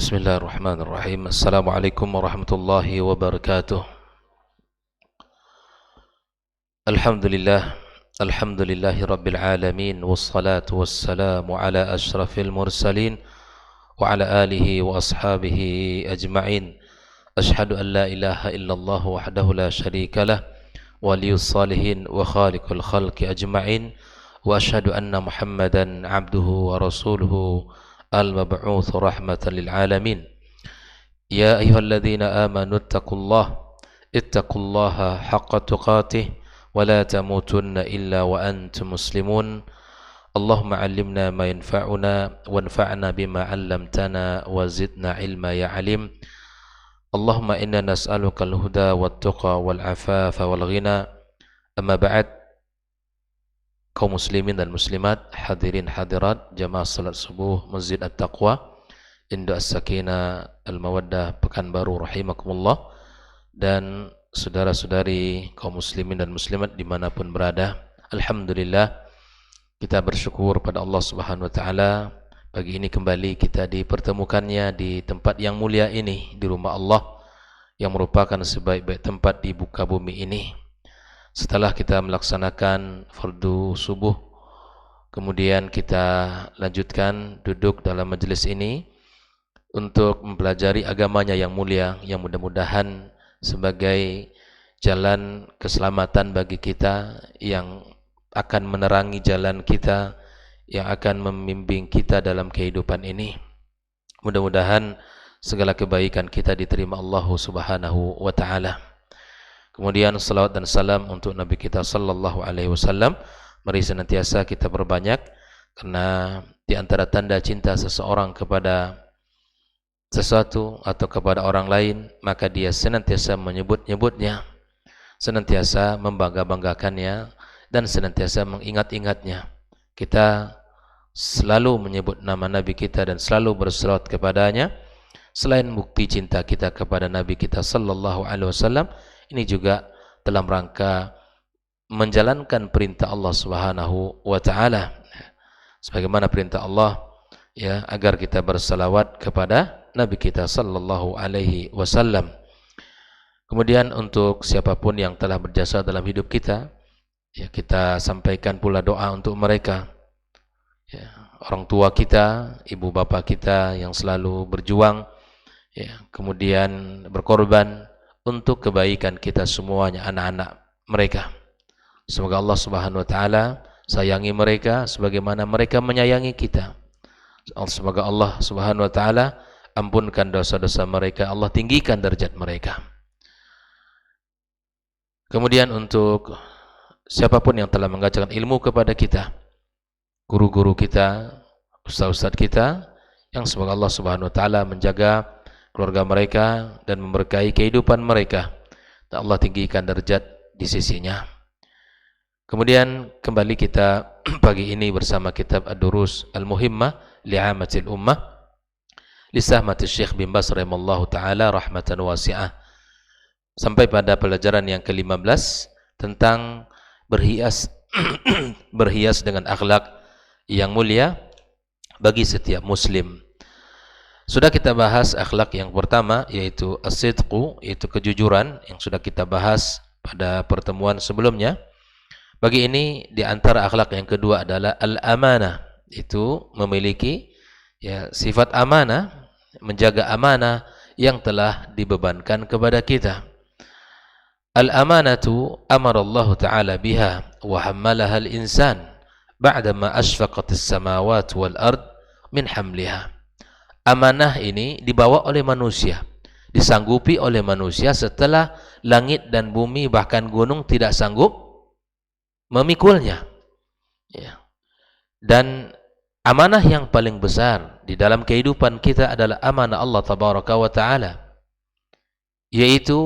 Bismillahirrahmanirrahim. Assalamualaikum warahmatullahi wabarakatuh. Alhamdulillah. Alhamdulillahi rabbil alamin. Wassalatu wassalamu ala ashrafil mursalin wa ala alihi wa ashabihi ajma'in. Ashhadu an la ilaha illallah wahdahu la syarika lah, waliyus salihin wa khaliqul khalqi ajma'in. Wa ashhadu anna Muhammadan abduhu wa rasuluhu al-mab'uts rahmatan lil alamin. Ya ayyuhalladzina amanu ittaqullaha haqqa tuqatih wa la tamutunna illa wa antum muslimun. Allahumma 'allimna ma yanfa'una wanfa'na bima 'allamtana wa zidna ilma ya 'alim. Allahumma inna nas'aluka al-huda wat-tuqa wal-'afafa wal-ghina. Amma ba'd. Kaum muslimin dan muslimat, hadirin hadirat jamaah salat subuh Masjid At-Taqwa Induk As-Sakinah Al-Mawaddah Pekanbaru rahimakumullah, dan saudara-saudari kaum muslimin dan muslimat dimanapun berada. Alhamdulillah, kita bersyukur pada Allah Subhanahu wa taala pagi ini kembali kita dipertemukannya di tempat yang mulia ini, di rumah Allah yang merupakan sebaik-baik tempat di muka bumi ini. Setelah kita melaksanakan fardu subuh, kemudian kita lanjutkan duduk dalam majelis ini untuk mempelajari agamanya yang mulia, yang mudah-mudahan sebagai jalan keselamatan bagi kita, yang akan menerangi jalan kita, yang akan membimbing kita dalam kehidupan ini. Mudah-mudahan segala kebaikan kita diterima Allah Subhanahu wa taala. Kemudian salawat dan salam untuk Nabi kita sallallahu alaihi wasallam. Mari senantiasa kita berbanyak, karena di antara tanda cinta seseorang kepada sesuatu atau kepada orang lain, maka dia senantiasa menyebut-nyebutnya, senantiasa membangga-banggakannya, dan senantiasa mengingat-ingatnya. Kita selalu menyebut nama Nabi kita dan selalu berselawat kepadanya. Selain bukti cinta kita kepada Nabi kita sallallahu alaihi wasallam, ini juga dalam rangka menjalankan perintah Allah Subhanahu wa taala. Sebagaimana perintah Allah, ya, agar kita bersalawat kepada Nabi kita sallallahu alaihi wasallam. Kemudian untuk siapapun yang telah berjasa dalam hidup kita, ya, kita sampaikan pula doa untuk mereka. Ya, orang tua kita, ibu bapa kita yang selalu berjuang, ya, kemudian berkorban untuk kebaikan kita semuanya, anak-anak mereka. Semoga Allah Subhanahu wa taala sayangi mereka sebagaimana mereka menyayangi kita. Semoga Allah Subhanahu wa taala ampunkan dosa-dosa mereka, Allah tinggikan derajat mereka. Kemudian untuk siapapun yang telah mengajarkan ilmu kepada kita, guru-guru kita, ustaz-ustaz kita, yang semoga Allah Subhanahu wa taala menjaga keluarga mereka dan memberkahi kehidupan mereka, dan Allah tinggikan derajat di sisinya. Kemudian kembali kita pagi ini bersama kitab Ad-Durus Al-Muhimmah li'amatil ummah li sahmatil Syekh bin Baz rahimallahu taala rahmatan wasi'ah, sampai pada pelajaran yang ke-15 tentang berhias berhias dengan akhlak yang mulia bagi setiap muslim. Sudah kita bahas akhlak yang pertama, yaitu as-sidqu, yaitu kejujuran, yang sudah kita bahas pada pertemuan sebelumnya. Bagi ini, di antara akhlak yang kedua adalah al-amanah, itu memiliki, ya, sifat amanah, menjaga amanah yang telah dibebankan kepada kita. Al-amanatu amarallahu ta'ala biha wa hammalaha al-insan ba'dama asfaqatis samawat wal ard min hamliha. Amanah ini dibawa oleh manusia, disanggupi oleh manusia setelah langit dan bumi bahkan gunung tidak sanggup memikulnya, ya. Dan amanah yang paling besar di dalam kehidupan kita adalah amanah Allah Tabaraka wa Ta'ala, yaitu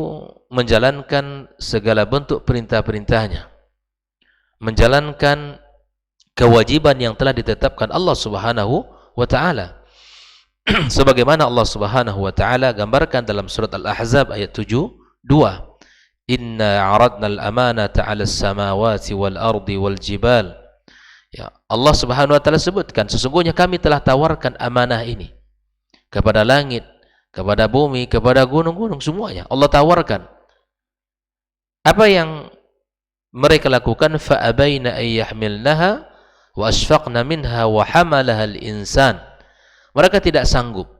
menjalankan segala bentuk perintah-perintahnya, menjalankan kewajiban yang telah ditetapkan Allah Subhanahu wa Ta'ala. Sebagaimana Allah Subhanahu wa taala gambarkan dalam surat Al-Ahzab ayat 7:2, inna 'aradna al-amanata 'ala as-samawati wal ardi wal jibal. Ya, Allah Subhanahu wa taala sebutkan sesungguhnya kami telah tawarkan amanah ini kepada langit, kepada bumi, kepada gunung-gunung, semuanya Allah tawarkan. Apa yang mereka lakukan? Fa'abaina an yahmilnaha wa asfaqna minha wa hamalaha al-insan. Mereka tidak sanggup.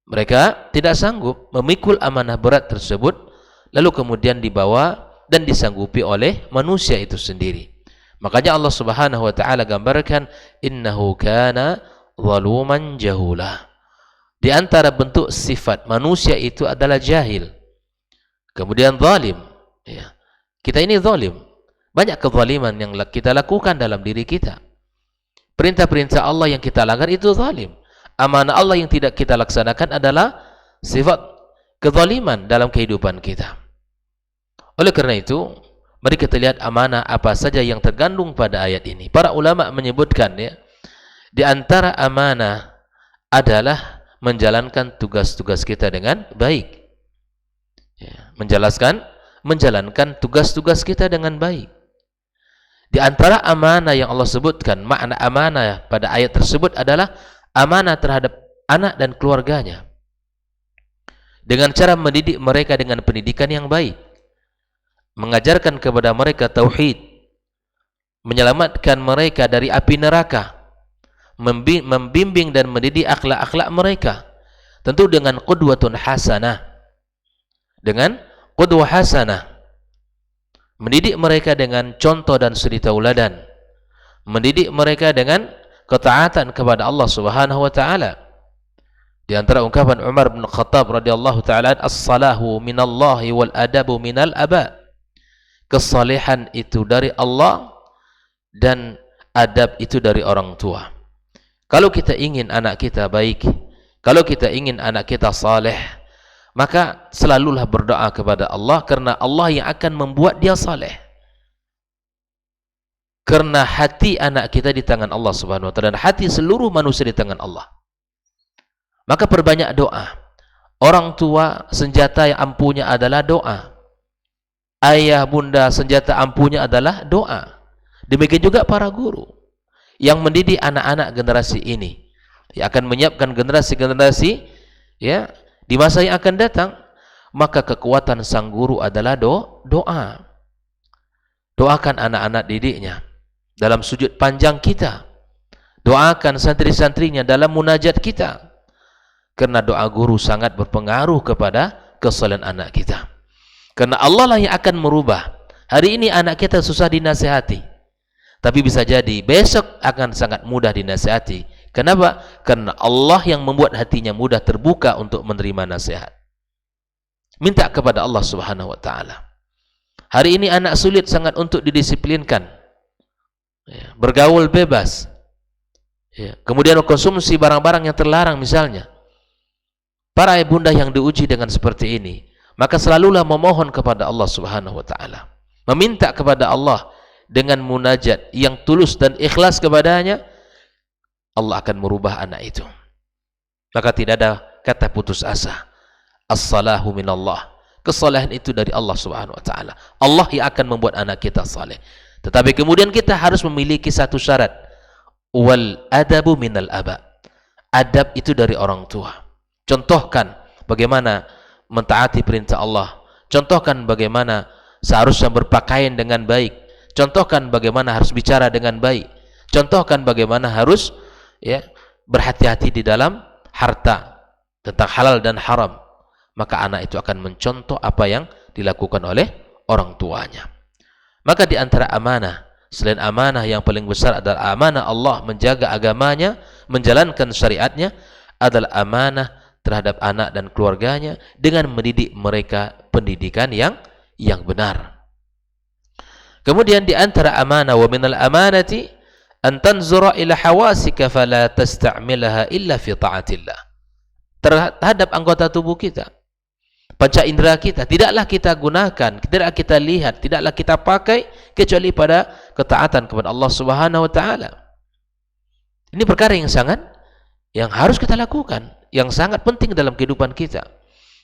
Mereka tidak sanggup memikul amanah berat tersebut, lalu kemudian dibawa dan disanggupi oleh manusia itu sendiri. Makanya Allah Subhanahu wa taala gambarkan, innahu kana zaluman jahula. Di antara bentuk sifat manusia itu adalah jahil, kemudian zalim. Ya. Kita ini zalim. Banyak kezaliman yang kita lakukan dalam diri kita. Perintah-perintah Allah yang kita langgar itu zalim. Amanah Allah yang tidak kita laksanakan adalah sifat kezaliman dalam kehidupan kita. Oleh karena itu, mari kita lihat amanah apa saja yang tergandung pada ayat ini. Para ulama menyebutkan, ya, di antara amanah adalah menjalankan tugas-tugas kita dengan baik. Ya, menjalankan tugas-tugas kita dengan baik. Di antara amanah yang Allah sebutkan, makna amanah pada ayat tersebut adalah amanah terhadap anak dan keluarganya, dengan cara mendidik mereka dengan pendidikan yang baik, mengajarkan kepada mereka tauhid, menyelamatkan mereka dari api neraka, membimbing dan mendidik akhlak-akhlak mereka, tentu dengan qudwatun hasanah, dengan qudwah hasanah, mendidik mereka dengan contoh dan suri tauladan, mendidik mereka dengan ketaatan kepada Allah Subhanahu wa taala. Di antara ungkapan Umar bin Khattab radhiyallahu taala, as-salahu minallahi wal adabu minal aba. Kesalehan itu dari Allah dan adab itu dari orang tua. Kalau kita ingin anak kita baik, kalau kita ingin anak kita saleh, maka selalulah berdoa kepada Allah, karena Allah yang akan membuat dia saleh. Karena hati anak kita di tangan Allah Subhanahu wa taala, dan hati seluruh manusia di tangan Allah. Maka perbanyak doa. Orang tua senjata yang ampuhnya adalah doa. Ayah bunda senjata ampuhnya adalah doa. Demikian juga para guru yang mendidik anak-anak generasi ini, yang akan menyiapkan generasi-generasi, ya, di masa yang akan datang. Maka kekuatan sang guru adalah doa. Doakan anak-anak didiknya dalam sujud panjang kita. Doakan santri-santrinya dalam munajat kita. Karena doa guru sangat berpengaruh kepada kesalehan anak kita. Karena Allah lah yang akan merubah. Hari ini anak kita susah dinasihati, tapi bisa jadi besok akan sangat mudah dinasihati. Kenapa? Karena Allah yang membuat hatinya mudah terbuka untuk menerima nasihat. Minta kepada Allah Subhanahu wa taala. Hari ini anak sulit sangat untuk didisiplinkan, ya, bergaul bebas, ya, kemudian konsumsi barang-barang yang terlarang misalnya. Para ibunda yang diuji dengan seperti ini, maka selalulah memohon kepada Allah Subhanahu wa taala, meminta kepada Allah dengan munajat yang tulus dan ikhlas kepadanya. Allah akan merubah anak itu. Maka tidak ada kata putus asa. As-salahu minallah. Kesalehan itu dari Allah Subhanahu wa taala. Allah yang akan membuat anak kita saleh. Tetapi kemudian kita harus memiliki satu syarat. Wal adabu minal aba. Adab itu dari orang tua. Contohkan bagaimana mentaati perintah Allah. Contohkan bagaimana seharusnya berpakaian dengan baik. Contohkan bagaimana harus bicara dengan baik. Contohkan bagaimana harus, ya, berhati-hati di dalam harta, tentang halal dan haram. Maka anak itu akan mencontoh apa yang dilakukan oleh orang tuanya. Maka di antara amanah, selain amanah yang paling besar adalah amanah Allah menjaga agamanya, menjalankan syariatnya, adalah amanah terhadap anak dan keluarganya dengan mendidik mereka pendidikan yang benar. Kemudian di antara amanah, wa minal amanati an tanzura ila hawasika fala tasta'milaha illa fi ta'atillah. Terhadap anggota tubuh kita, panca indera kita, tidaklah kita gunakan, tidaklah kita lihat, tidaklah kita pakai kecuali pada ketaatan kepada Allah Subhanahu wa taala. Ini perkara yang harus kita lakukan, yang sangat penting dalam kehidupan kita.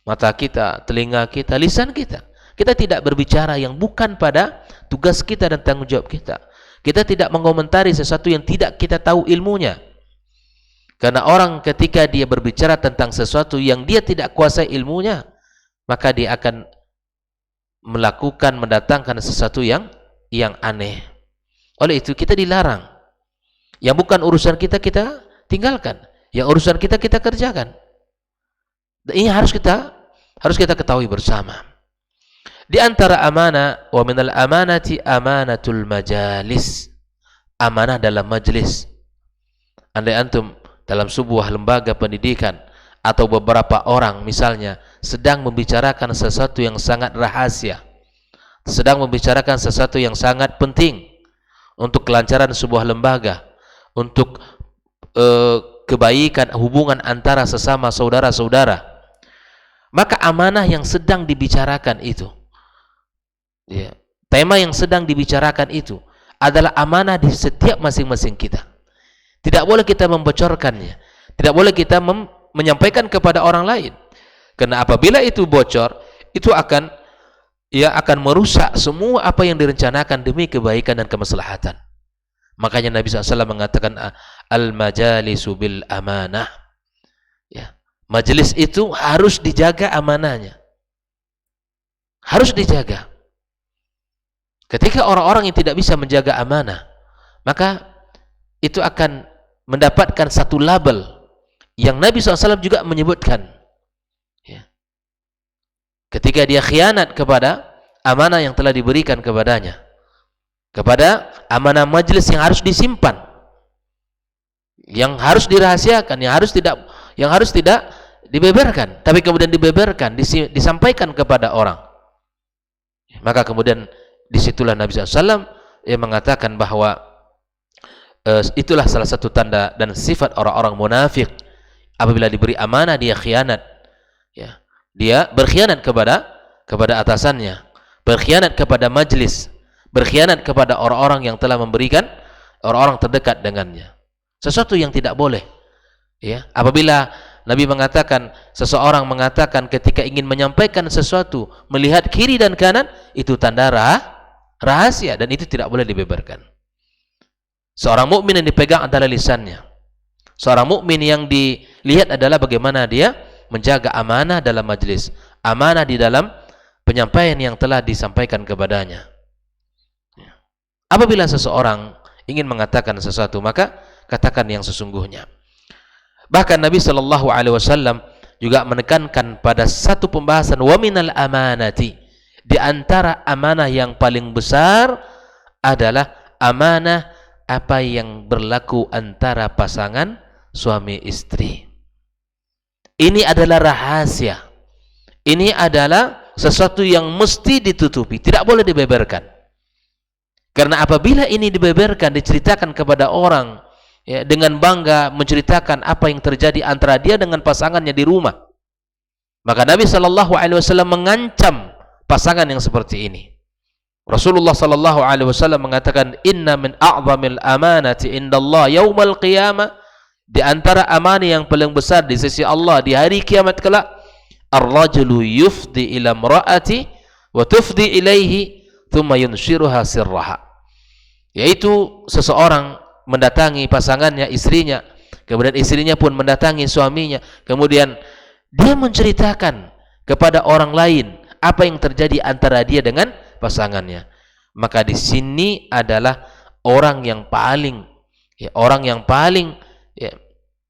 Mata kita, telinga kita, lisan kita. Kita tidak berbicara yang bukan pada tugas kita dan tanggung jawab kita. Kita tidak mengomentari sesuatu yang tidak kita tahu ilmunya. Karena orang ketika dia berbicara tentang sesuatu yang dia tidak kuasai ilmunya, maka dia akan mendatangkan sesuatu yang aneh. Oleh itu kita dilarang. Yang bukan urusan kita, kita tinggalkan. Yang urusan kita, kita kerjakan. Dan ini harus kita ketahui bersama. Di antara amanah, wa minal amanati amanatul majalis. Amanah dalam majlis. Andai antum dalam sebuah lembaga pendidikan atau beberapa orang misalnya sedang membicarakan sesuatu yang sangat rahasia, sedang membicarakan sesuatu yang sangat penting untuk kelancaran sebuah lembaga, untuk kebaikan hubungan antara sesama saudara-saudara, maka amanah yang sedang dibicarakan itu, ya, tema yang sedang dibicarakan itu adalah amanah di setiap masing-masing kita. Tidak boleh kita membocorkannya, tidak boleh kita menyampaikan kepada orang lain, karena apabila itu bocor, itu akan merusak semua apa yang direncanakan demi kebaikan dan kemaslahatan. Makanya Nabi SAW mengatakan al-majalisu bil amanah, ya, majelis itu harus dijaga amanahnya, harus dijaga. Ketika orang-orang yang tidak bisa menjaga amanah, maka itu akan mendapatkan satu label yang Nabi SAW juga menyebutkan, ya. Ketika dia khianat kepada amanah yang telah diberikan kepadanya, kepada amanah majelis yang harus disimpan, yang harus dirahasiakan, yang harus tidak dibeberkan, tapi kemudian dibeberkan, disampaikan kepada orang, maka kemudian disitulah Nabi SAW yang mengatakan bahwa itulah salah satu tanda dan sifat orang-orang munafik. Apabila diberi amanah dia khianat, ya, dia berkhianat kepada atasannya, berkhianat kepada majlis, berkhianat kepada orang-orang yang telah memberikan, orang-orang terdekat dengannya. Sesuatu yang tidak boleh, ya. Apabila Nabi mengatakan, seseorang mengatakan ketika ingin menyampaikan sesuatu, melihat kiri dan kanan, itu tanda rahasia dan itu tidak boleh dibeberkan. Seorang mukmin yang dipegang adalah lisannya. Seorang mukmin yang dilihat adalah bagaimana dia menjaga amanah dalam majlis, amanah di dalam penyampaian yang telah disampaikan kepadanya. Apabila seseorang ingin mengatakan sesuatu, maka katakan yang sesungguhnya. Bahkan Nabi SAW juga menekankan pada satu pembahasan, wa minal amanati, di antara amanah yang paling besar adalah amanah apa yang berlaku antara pasangan suami istri. Ini adalah rahasia. Ini adalah sesuatu yang mesti ditutupi, tidak boleh dibeberkan. Karena apabila ini dibeberkan, diceritakan kepada orang, ya, dengan bangga menceritakan apa yang terjadi antara dia dengan pasangannya di rumah, maka Nabi SAW mengancam pasangan yang seperti ini. Rasulullah SAW mengatakan, inna min a'zamil amanati indallah yaumal qiyamah, di antara amanah yang paling besar di sisi Allah di hari kiamat kelak, ar-rajulu yufdi ila imra'ati wa tufdi ilaihi thumma yunshiruha sirraha, yaitu seseorang mendatangi pasangannya, istrinya, kemudian istrinya pun mendatangi suaminya, kemudian dia menceritakan kepada orang lain apa yang terjadi antara dia dengan pasangannya. Maka di sini adalah orang yang paling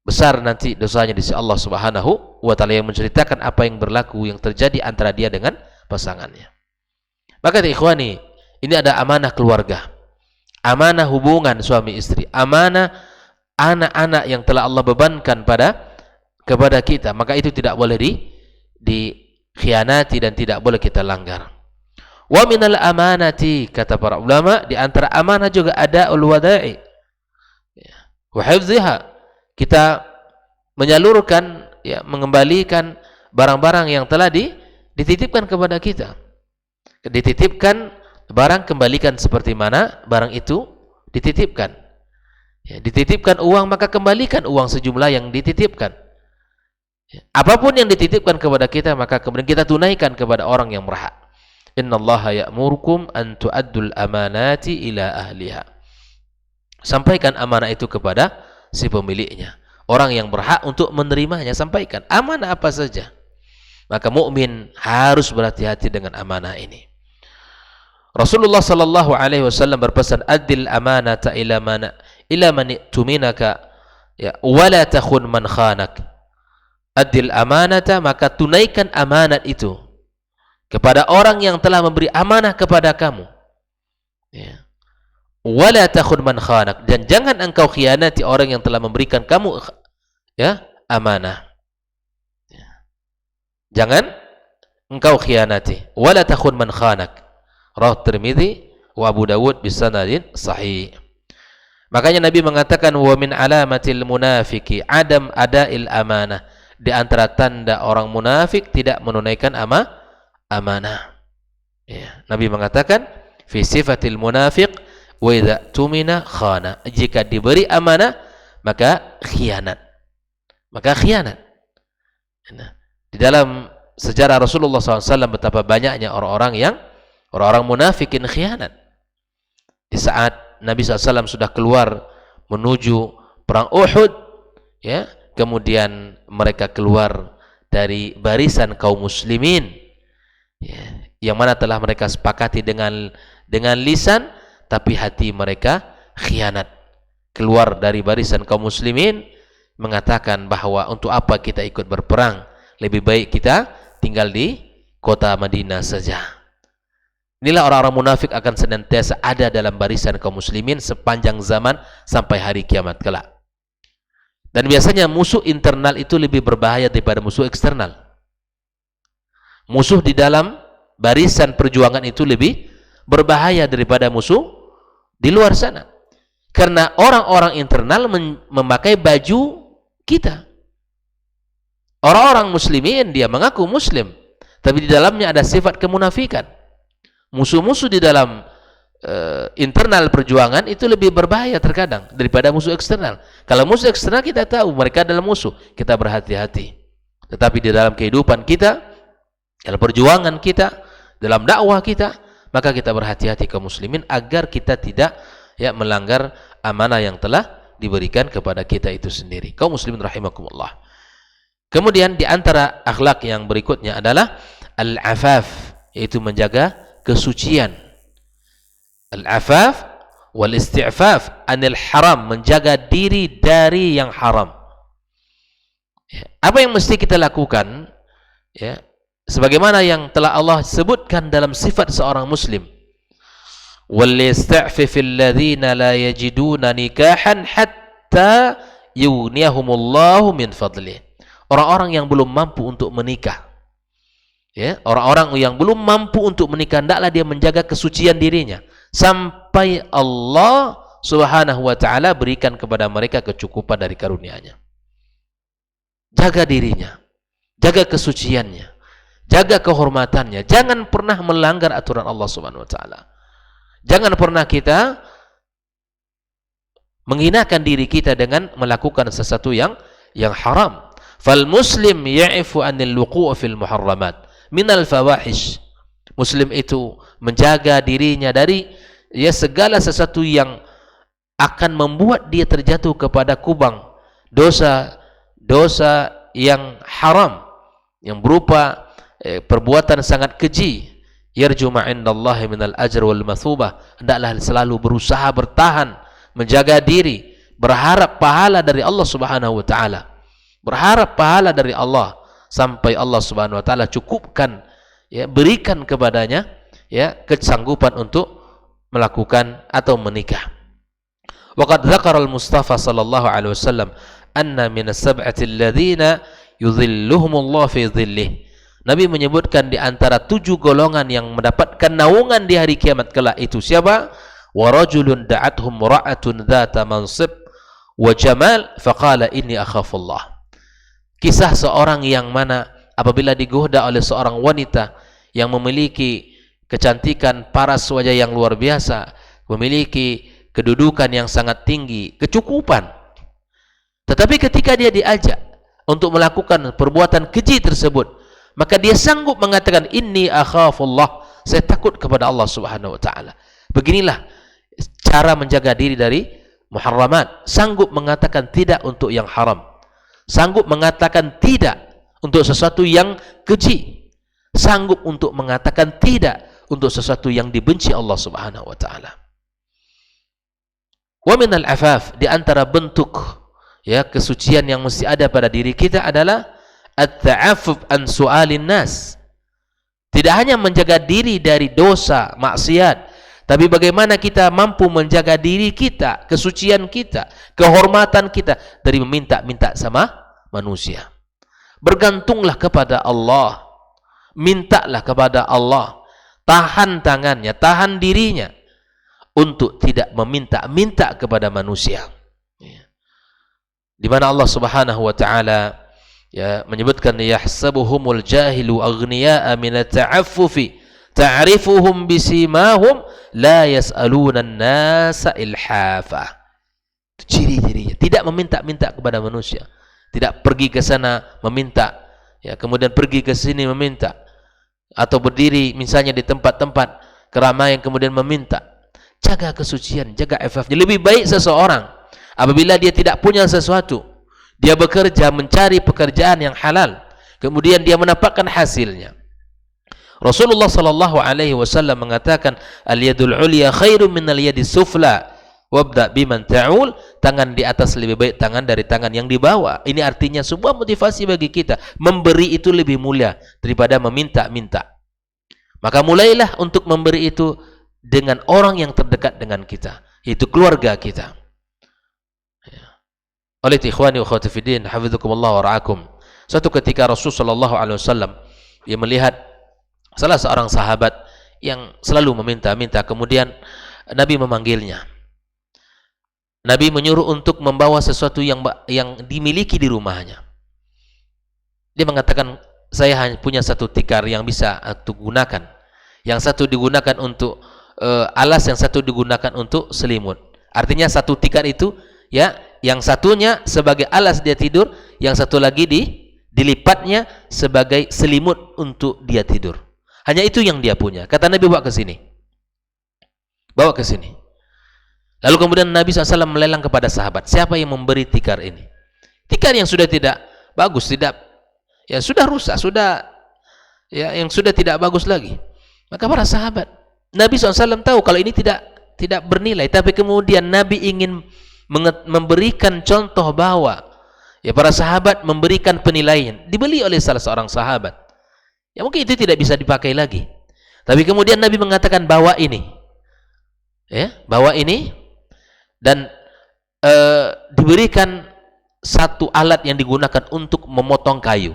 besar nanti dosanya di sisi Allah Subhanahu wa taala, yang menceritakan apa yang berlaku, yang terjadi antara dia dengan pasangannya. Maka ikhwani, ini ada amanah keluarga, amanah hubungan suami istri, amanah anak-anak yang telah Allah bebankan kepada kita, maka itu tidak boleh dikhianati dan tidak boleh kita langgar. Wa minal amanati, kata para ulama, di antara amanah juga ada ul-wada'i wa hifdhiha, kita menyalurkan, ya, mengembalikan barang-barang yang telah dititipkan kepada kita. Dititipkan barang, kembalikan seperti mana barang itu dititipkan. Ya, dititipkan uang, maka kembalikan uang sejumlah yang dititipkan. Ya, apapun yang dititipkan kepada kita, maka kemudian kita tunaikan kepada orang yang berhak. Innallaha ya'murukum an tu'addul amanati ila ahliha. Sampaikan amanah itu kepada si pemiliknya. orang yang berhak untuk menerimanya, sampaikan. Amanah apa saja. Maka mukmin harus berhati-hati dengan amanah ini. Rasulullah sallallahu alaihi wasallam berpesan, "Adil amanata ila man tuminaka, ya, wala takhun man khanak." Adil amanata, maka tunaikan amanat itu kepada orang yang telah memberi amanah kepada kamu. Ya. Wala takhun man khanak, dan jangan engkau khianati orang yang telah memberikan kamu, ya, amanah. Ya. Jangan engkau khianati. Wala takhun man khanak. Rawahu Tirmidzi wa Abu Dawud bisanadin sahih. Makanya Nabi mengatakan, wa min alamatil munafiki adam adail amanah. Di antara tanda orang munafik tidak menunaikan amanah. Ya. Nabi mengatakan, fi sifatil munafiq wa idza tumina khana. Jika diberi amanah maka khianat. Nah, di dalam sejarah Rasulullah SAW betapa banyaknya orang-orang munafikin khianat. Di saat Nabi SAW sudah keluar menuju perang Uhud, ya, kemudian mereka keluar dari barisan kaum muslimin, ya, yang mana telah mereka sepakati dengan lisan, tapi hati mereka khianat. Keluar dari barisan kaum muslimin, mengatakan bahwa untuk apa kita ikut berperang, lebih baik kita tinggal di kota Madinah saja. Inilah orang-orang munafik akan senantiasa ada dalam barisan kaum muslimin sepanjang zaman sampai hari kiamat kelak. Dan biasanya musuh internal itu lebih berbahaya daripada musuh eksternal. Musuh di dalam barisan perjuangan itu lebih berbahaya daripada musuh di luar sana. Karena orang-orang internal memakai baju kita. Orang-orang muslimin dia mengaku muslim, tapi di dalamnya ada sifat kemunafikan. Musuh-musuh di dalam internal perjuangan itu lebih berbahaya terkadang daripada musuh eksternal. Kalau musuh eksternal kita tahu mereka adalah musuh, kita berhati-hati. Tetapi di dalam kehidupan kita, dalam perjuangan kita, dalam dakwah kita, maka kita berhati-hati kaum muslimin agar kita tidak, ya, melanggar amanah yang telah diberikan kepada kita itu sendiri. Kaum muslimin rahimakumullah. Kemudian di antara akhlak yang berikutnya adalah al-afaf, yaitu menjaga kesucian. Al-afaf wal isti'faf anil haram, menjaga diri dari yang haram. Ya, apa yang mesti kita lakukan, ya, sebagaimana yang telah Allah sebutkan dalam sifat seorang muslim, wal yasta'fifil ladzina la yajiduna nikahan hatta yughniyahumullahu min fadlih. Orang-orang yang belum mampu untuk menikah, ya, orang-orang yang belum mampu untuk menikah, hendaklah dia menjaga kesucian dirinya sampai Allah Subhanahu wa ta'ala berikan kepada mereka kecukupan dari karunia-Nya. Jaga dirinya, jaga kesuciannya, jaga kehormatannya. Jangan pernah melanggar aturan Allah Subhanahu wa ta'ala. Jangan pernah kita menghinakan diri kita dengan melakukan sesuatu yang haram. Fal muslim ya'ifu anil wuqu' fil muharramat minal fawahish. Muslim itu menjaga dirinya dari, ya, segala sesuatu yang akan membuat dia terjatuh kepada kubang dosa yang haram, yang berupa perbuatan sangat keji. Yarju ma'indallahi minal ajr wal mathubah. Hendaklah selalu berusaha bertahan, menjaga diri, berharap pahala dari Allah Subhanahu wa ta'ala. Berharap pahala dari Allah sampai Allah Subhanahu wa ta'ala cukupkan, ya, berikan kepadanya, ya, kesanggupan untuk melakukan atau menikah. Waqad dzakara al-Mustafa sallallahu alaihi wasallam anna min as-sab'ati alladhina yudhilluhumullah fi dhillih. Nabi menyebutkan di antara 7 golongan yang mendapatkan naungan di hari kiamat kelak itu siapa? Wa rajulun da'athum ra'atun dzata mansib wa jamal faqala inni akhafullah. Kisah seorang yang mana apabila digoda oleh seorang wanita yang memiliki kecantikan paras wajah yang luar biasa, memiliki kedudukan yang sangat tinggi, kecukupan. Tetapi ketika dia diajak untuk melakukan perbuatan keji tersebut, maka dia sanggup mengatakan inni akhafullah, saya takut kepada Allah Subhanahu wa ta'ala. Beginilah cara menjaga diri dari muharramat, sanggup mengatakan tidak untuk yang haram. sanggup mengatakan tidak untuk sesuatu yang keji, sanggup untuk mengatakan tidak untuk sesuatu yang dibenci Allah Subhanahu wa taala. Wa minal afaf, di antara bentuk ya kesucian yang mesti ada pada diri kita adalah at-ta'affuf an su'alin nas. Tidak hanya menjaga diri dari dosa, maksiat, tapi bagaimana kita mampu menjaga diri kita, kesucian kita, kehormatan kita dari meminta-minta sama manusia. Bergantunglah kepada Allah, mintalah kepada Allah, tahan tangannya, tahan dirinya untuk tidak meminta-minta kepada manusia. Di mana Allah Subhanahu wa taala ya menyebutkan yahsabuhumul jahilu aghniya'a min at-ta'affufi ta'rifuhum bisimahum la yas'aluna an-nasa ilhafa. Ciri-cirinya tidak meminta-minta kepada manusia, tidak pergi ke sana meminta ya, kemudian pergi ke sini meminta, atau berdiri misalnya di tempat-tempat keramaian kemudian meminta. Jaga kesucian, jaga effafnya. Lebih baik seseorang apabila dia tidak punya sesuatu, dia bekerja mencari pekerjaan yang halal, kemudian dia mendapatkan hasilnya. Rasulullah sallallahu alaihi wasallam mengatakan, al-yadul ulya khairum min al-yadis sufla wabda biman ta'ul. Tangan di atas lebih baik tangan dari tangan yang di bawah. Ini artinya sebuah motivasi bagi kita, memberi itu lebih mulia daripada meminta-minta. Maka mulailah untuk memberi itu dengan orang yang terdekat dengan kita, yaitu keluarga kita. Oleh ikhwani wa akhwati fiddin, hafizakumullah wa ra'akum. Suatu ketika Rasulullah sallallahu alaihi wasallam dia melihat salah seorang sahabat yang selalu meminta-minta, kemudian Nabi memanggilnya. Nabi menyuruh untuk membawa sesuatu yang dimiliki di rumahnya. Dia mengatakan, saya hanya punya satu tikar yang bisa aku gunakan. Yang satu digunakan untuk alas, yang satu digunakan untuk selimut. Artinya satu tikar itu ya, yang satunya sebagai alas dia tidur, yang satu lagi dilipatnya sebagai selimut untuk dia tidur. Hanya itu yang dia punya. Kata Nabi, bawa ke sini. Bawa ke sini. Lalu kemudian Nabi SAW melelang kepada sahabat, siapa yang memberi tikar ini? Tikar yang sudah tidak bagus, tidak ya sudah rusak, sudah ya yang sudah tidak bagus lagi. Maka para sahabat, Nabi SAW tahu kalau ini tidak bernilai, tapi kemudian Nabi ingin memberikan contoh bahwa ya para sahabat memberikan penilaian. Dibeli oleh salah seorang sahabat. Ya mungkin itu tidak bisa dipakai lagi. Tapi kemudian Nabi mengatakan, bawa ini. Ya, bawa ini dan diberikan satu alat yang digunakan untuk memotong kayu.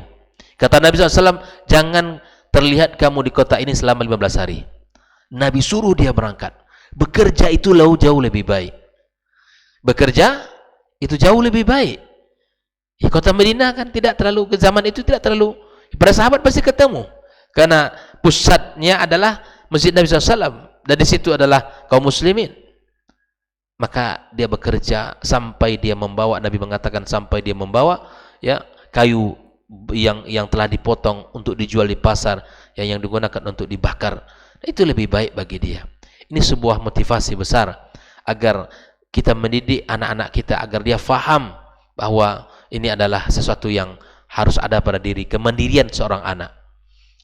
Kata Nabi SAW, jangan terlihat kamu di kota ini selama 15 hari. Nabi suruh dia berangkat. Bekerja itu jauh lebih baik. Bekerja itu jauh lebih baik. Di kota Madinah kan tidak terlalu, ke zaman itu tidak terlalu, para sahabat pasti ketemu. Karena pusatnya adalah Masjid Nabi SAW. Dan di situ adalah kaum muslimin. Maka dia bekerja sampai dia membawa, Nabi mengatakan sampai dia membawa ya kayu yang telah dipotong untuk dijual di pasar, yang digunakan untuk dibakar. Itu lebih baik bagi dia. Ini sebuah motivasi besar agar kita mendidik anak-anak kita agar dia faham bahwa ini adalah sesuatu yang harus ada pada diri, kemandirian seorang anak.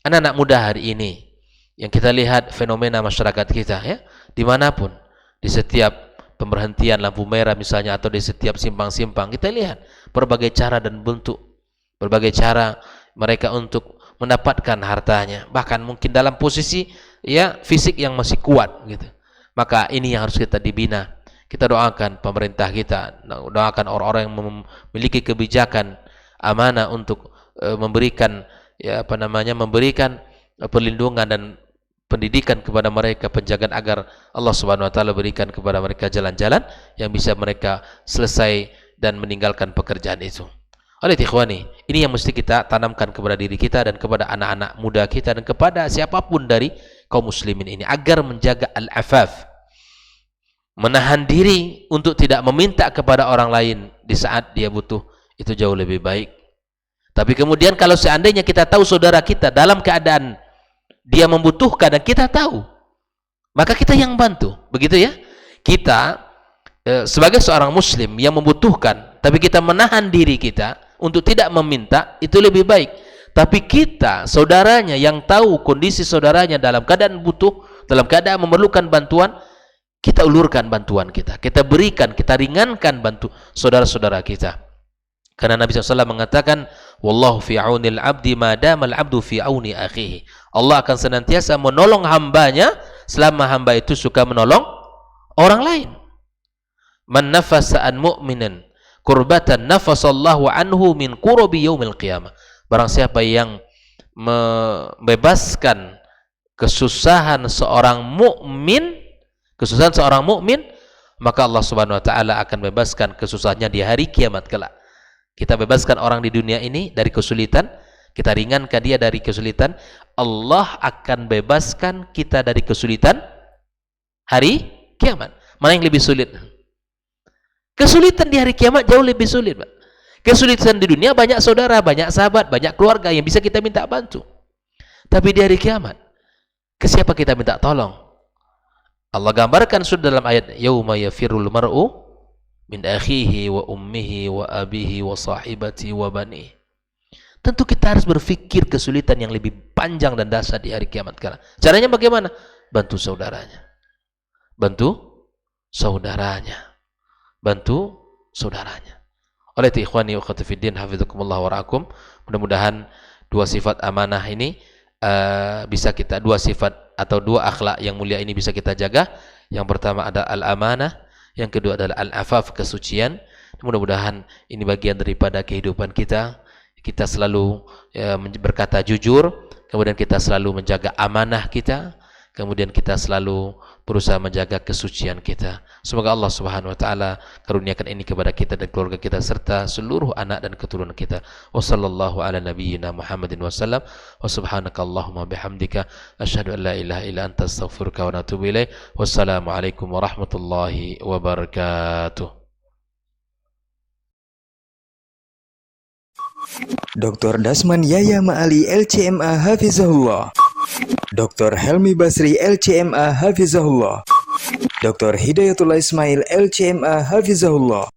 Anak-anak muda hari ini yang kita lihat fenomena masyarakat kita ya, dimanapun, di setiap pemberhentian lampu merah misalnya, atau di setiap simpang-simpang, kita lihat berbagai cara dan bentuk, berbagai cara mereka untuk mendapatkan hartanya, bahkan mungkin dalam posisi ya fisik yang masih kuat gitu. Maka ini yang harus kita dibina. Kita doakan pemerintah kita, doakan orang-orang yang memiliki kebijakan amanah untuk memberikan ya memberikan perlindungan dan pendidikan kepada mereka, penjagaan agar Allah Subhanahu wa taala berikan kepada mereka jalan-jalan yang bisa mereka selesai dan meninggalkan pekerjaan itu. Oleh ikhwani, ini yang mesti kita tanamkan kepada diri kita dan kepada anak-anak muda kita dan kepada siapapun dari kaum muslimin ini agar menjaga al-afaf, menahan diri untuk tidak meminta kepada orang lain di saat dia butuh, itu jauh lebih baik. Tapi kemudian kalau seandainya kita tahu saudara kita dalam keadaan dia membutuhkan dan kita tahu, maka kita yang bantu, begitu ya. Kita sebagai seorang muslim yang membutuhkan, tapi kita menahan diri kita untuk tidak meminta, itu lebih baik. Tapi kita, saudaranya yang tahu kondisi saudaranya dalam keadaan butuh, dalam keadaan memerlukan bantuan, kita ulurkan bantuan kita, kita berikan, kita ringankan bantu saudara-saudara kita. Karena Nabi SAW mengatakan, wallahu fi aunil abdi madamal abdu fi auni akhihi. Allah akan senantiasa menolong hambanya selama hamba itu suka menolong orang lain. Man nafasa an mu'minin kurbatan nafasallahu anhu min kurobi yaumil qiyamah. Barang siapa yang membebaskan kesusahan seorang mukmin, maka Allah Subhanahu wa taala akan bebaskan kesusahannya di hari kiamat kelak. Kita bebaskan orang di dunia ini dari kesulitan, kita ringankan dia dari kesulitan, Allah akan bebaskan kita dari kesulitan hari kiamat. Mana yang lebih sulit? Kesulitan di hari kiamat jauh lebih sulit, Pak. Kesulitan di dunia banyak saudara, banyak sahabat, banyak keluarga yang bisa kita minta bantu. Tapi di hari kiamat, ke siapa kita minta tolong? Allah gambarkan sudah dalam ayat, yauma yafirul mar'u min akhihi wa ummihi wa abihi wa sahibati wa bani. Tentu kita harus berpikir kesulitan yang lebih panjang dan dahsyat di hari kiamat kelak. Caranya bagaimana? Bantu saudaranya. Bantu saudaranya. Bantu saudaranya. Oleh itu ikhwani wa akhwati fiddin, hafizakumullah wa ra'akum. Mudah-mudahan dua sifat amanah ini bisa kita, dua sifat atau dua akhlak yang mulia ini bisa kita jaga. Yang pertama ada al-amanah, yang kedua adalah al-afaf, kesucian. Mudah-mudahan ini bagian daripada kehidupan kita. Kita selalu berkata jujur, kemudian kita selalu menjaga amanah kita, kemudian kita selalu berusaha menjaga kesucian kita. Semoga Allah Subhanahu wa taala karuniakan ini kepada kita dan keluarga kita serta seluruh anak dan keturunan kita. Wassallallahu ala nabiyyina Muhammadin wasallam. Wa subhanakallahumma bihamdika asyhadu an la ilaha illa anta astaghfiruka wa atubu ilaik. Wassalamu alaikum warahmatullahi wabarakatuh. Dr. Dasman Yaya Ma'ali LCMA Hafizahullah, Dr. Helmi Basri LCMA Hafizahullah, Dr. Hidayatullah Ismail LCMA Hafizahullah.